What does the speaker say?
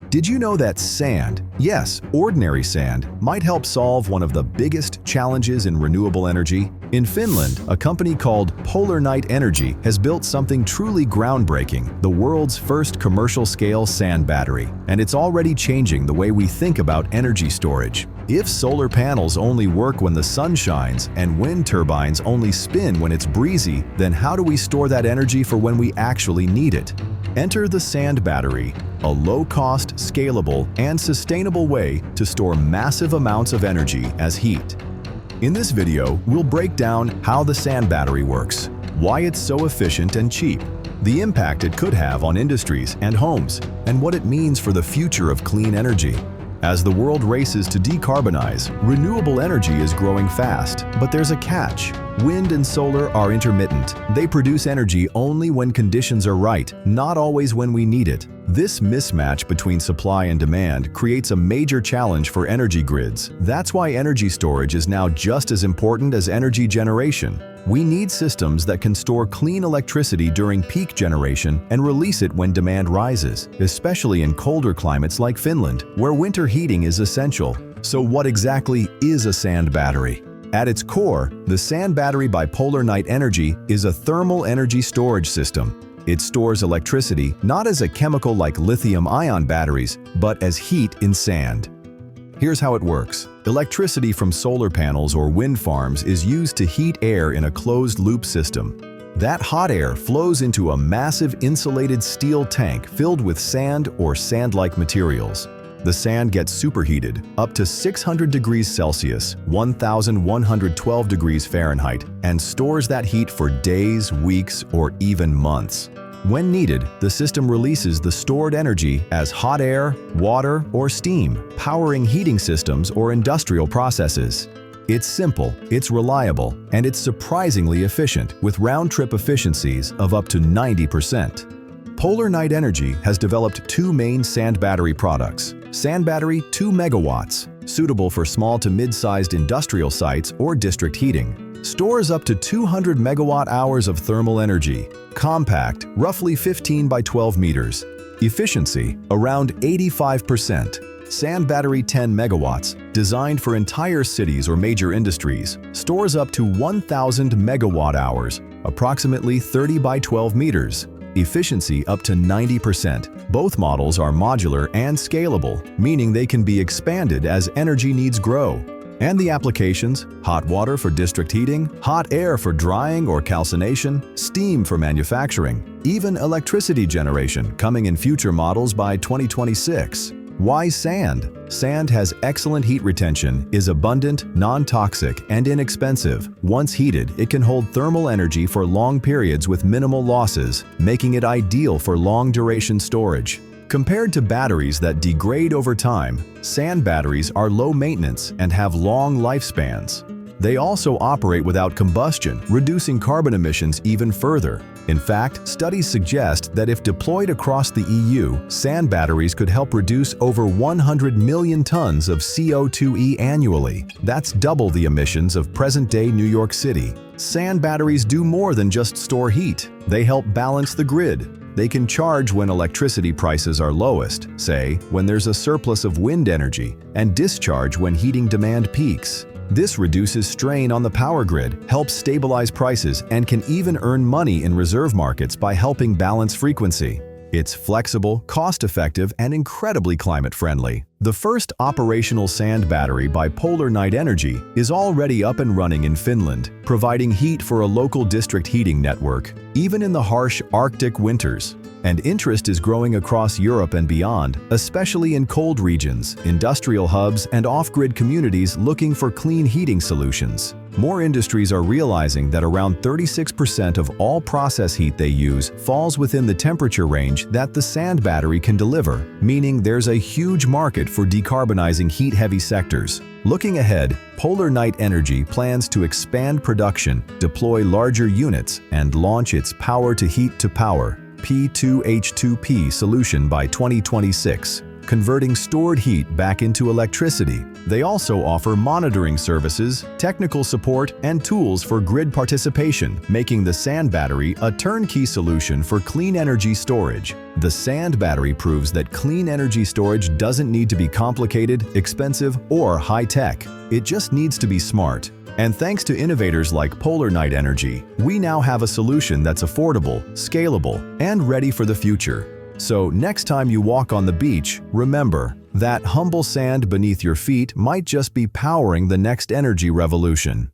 Did you know that sand, yes, ordinary sand, might help solve one of the biggest challenges in renewable energy? In Finland, a company called Polar Night Energy has built something truly groundbreaking, the world's first commercial-scale sand battery, and it's already changing the way we think about energy storage. If solar panels only work when the sun shines and wind turbines only spin when it's breezy, then how do we store that energy for when we actually need it? Enter the sand battery, a low-cost, scalable, and sustainable way to store massive amounts of energy as heat. In this video, we'll break down how the sand battery works, why it's so efficient and cheap, the impact it could have on industries and homes, and what it means for the future of clean energy. As the world races to decarbonize, renewable energy is growing fast, but there's a catch. Wind and solar are intermittent. They produce energy only when conditions are right, not always when we need it. This mismatch between supply and demand creates a major challenge for energy grids. That's why energy storage is now just as important as energy generation. We need systems that can store clean electricity during peak generation and release it when demand rises, especially in colder climates like Finland, where winter heating is essential. So what exactly is a sand battery? At its core, the sand battery by Polar Night Energy is a thermal energy storage system. It stores electricity not as a chemical like lithium-ion batteries, but as heat in sand. Here's how it works. Electricity from solar panels or wind farms is used to heat air in a closed-loop system. That hot air flows into a massive insulated steel tank filled with sand or sand-like materials. The sand gets superheated up to 600 degrees Celsius, 1,112 degrees Fahrenheit, and stores that heat for days, weeks, or even months. When needed, the system releases the stored energy as hot air, water, or steam, powering heating systems or industrial processes. It's simple, it's reliable, and it's surprisingly efficient, with round-trip efficiencies of up to 90%. Polar Night Energy has developed two main sand battery products. Sand Battery 2 megawatts, suitable for small to mid-sized industrial sites or district heating. Stores up to 200 megawatt-hours of thermal energy. Compact, roughly 15 by 12 meters. Efficiency, around 85%. Sand Battery 10 megawatts, designed for entire cities or major industries, stores up to 1,000 megawatt-hours, approximately 30 by 12 meters. Efficiency up to 90%. Both models are modular and scalable, meaning they can be expanded as energy needs grow. And the applications: hot water for district heating, hot air for drying or calcination, steam for manufacturing, even electricity generation coming in future models by 2026. Why sand? Sand has excellent heat retention, is abundant, non-toxic, and inexpensive. Once heated, it can hold thermal energy for long periods with minimal losses, making it ideal for long-duration storage. Compared to batteries that degrade over time, sand batteries are low maintenance and have long lifespans. They also operate without combustion, reducing carbon emissions even further. In fact, studies suggest that if deployed across the EU, sand batteries could help reduce over 100 million tons of CO2e annually. That's double the emissions of present-day New York City. Sand batteries do more than just store heat. They help balance the grid. They can charge when electricity prices are lowest, say, when there's a surplus of wind energy, and discharge when heating demand peaks. This reduces strain on the power grid, helps stabilize prices, and can even earn money in reserve markets by helping balance frequency. It's flexible, cost-effective, and incredibly climate-friendly. The first operational sand battery by Polar Night Energy is already up and running in Finland, providing heat for a local district heating network, even in the harsh Arctic winters. And interest is growing across Europe and beyond, especially in cold regions, industrial hubs, and off-grid communities looking for clean heating solutions. More industries are realizing that around 36% of all process heat they use falls within the temperature range that the sand battery can deliver, meaning there's a huge market for decarbonizing heat-heavy sectors. Looking ahead, Polar Night Energy plans to expand production, deploy larger units, and launch its power-to-heat-to-power (P2H2P) solution by 2026. converting stored heat back into electricity. They also offer monitoring services, technical support, and tools for grid participation, making the sand battery a turnkey solution for clean energy storage. The sand battery proves that clean energy storage doesn't need to be complicated, expensive, or high-tech. It just needs to be smart. And thanks to innovators like Polar Night Energy, we now have a solution that's affordable, scalable, and ready for the future. So next time you walk on the beach, remember, that humble sand beneath your feet might just be powering the next energy revolution.